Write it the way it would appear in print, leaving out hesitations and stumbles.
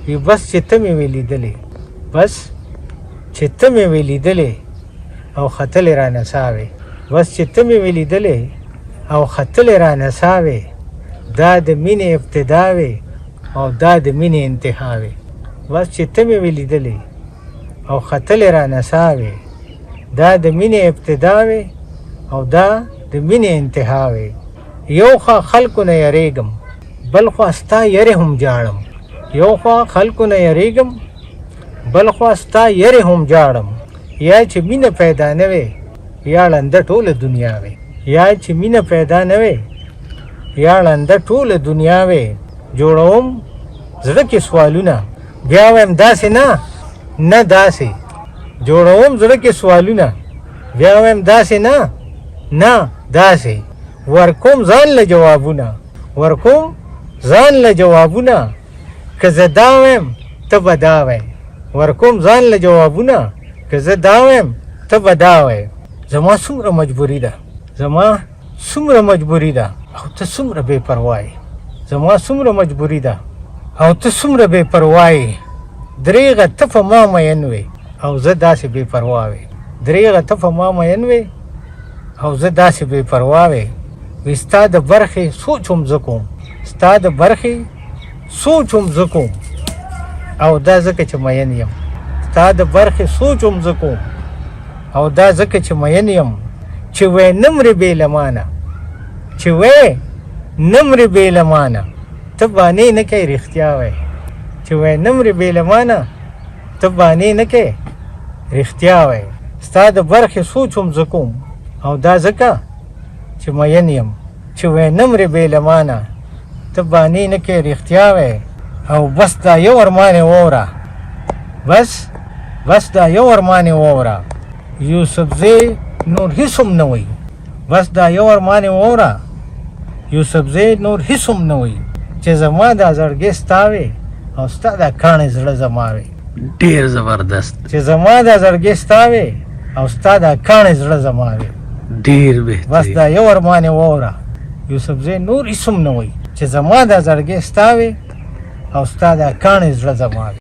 وی بس چې ته مې وې لیدلې، بس چې ته مې وې لیدلې او ختلی را نڅاوې، بس چې ته مې وې لیدلې او ختلی را نڅاوې، دا د مینې ابتدا وې او دا د مینې انتها وې. بس چې ته مې وې لیدلې او ختلی را نڅاوې، دا د مینې ابتدا وې او دا د مینې انتها وې. یو خوا خلکو نه یریږم، بل خوا ستا یرې هم جاړم، یو خوا خلکو نه یریږم، بل خوا ستا یرې هم جاړم. یا چې مینه پیدا نه وې یا ړنده ټوله دنیا وې، یا چې مینه پیدا نه وې یا ړنده ټوله دنیا وې. جوړوم زړه کې سوالونه بیا وایم داسې نه نه داسې، جوړوم زړه کې سوالونه بیا وایم داسې نه نه داسې. ورکوم ځان له جوابونه، ورکوم ځان له جوابونه، که زه دا وایم ته به دا وایې. ورکوم ځان له جوابونه، که زه دا وایم ته به دا وایې. زما څومره مجبوري ده، زما څومره مجبوري ده او ته څومره بې پروا یې. زما څومره مجبوري ده او ته څومره بې پروا یې. دریغه ته په ما مین وې او زه داسې بې پروا وې. دریغه ته په ما مین وې او زه داسې بې پروا وې. وی ستا د برخې سوچ هم زه کوم، ستا د برخې سوچ هم زه کوم او دا ځکه چې مین یم. ستا د برخې سوچ هم زه کوم او دا ځکه چې مین یم. چې وی نه مرې بې له مانه، چې وی نه مرې بې له مانه، ته بانې نه کوې رښتیا وایې. چې وی نه مرې بې له مانه، ته بانې نه کوې رښتیا وایې. ستا د برخې سوچ هم زه کوم او دا ځکه چې مین یم. چې وی نه مرې بې له مانه، ته بانې نه کوې رښتیا وایې. او بس دا یو ارمان یې واوره، بس دا یو ارمان یې واوره. یوسفزی نور هېڅ هم نه وایي. بس دا یو ارمان یې واوره، یوسفزی نور هېڅ هم نه وایي. چې زما دا زړګی ستا وې او ستا دا کاڼی زړه زما وې. ډېر زبردست. چې زما دا زړګی ستا وې او ستا دا کاڼی زړه زما وې. ډېر بهترین. بس دا یو ارمان یې واوره، یوسفزی نور هېڅ هم نه وایي. چې زما دا زړګی ستا وې او ستا دا کاڼی زړه زما وې.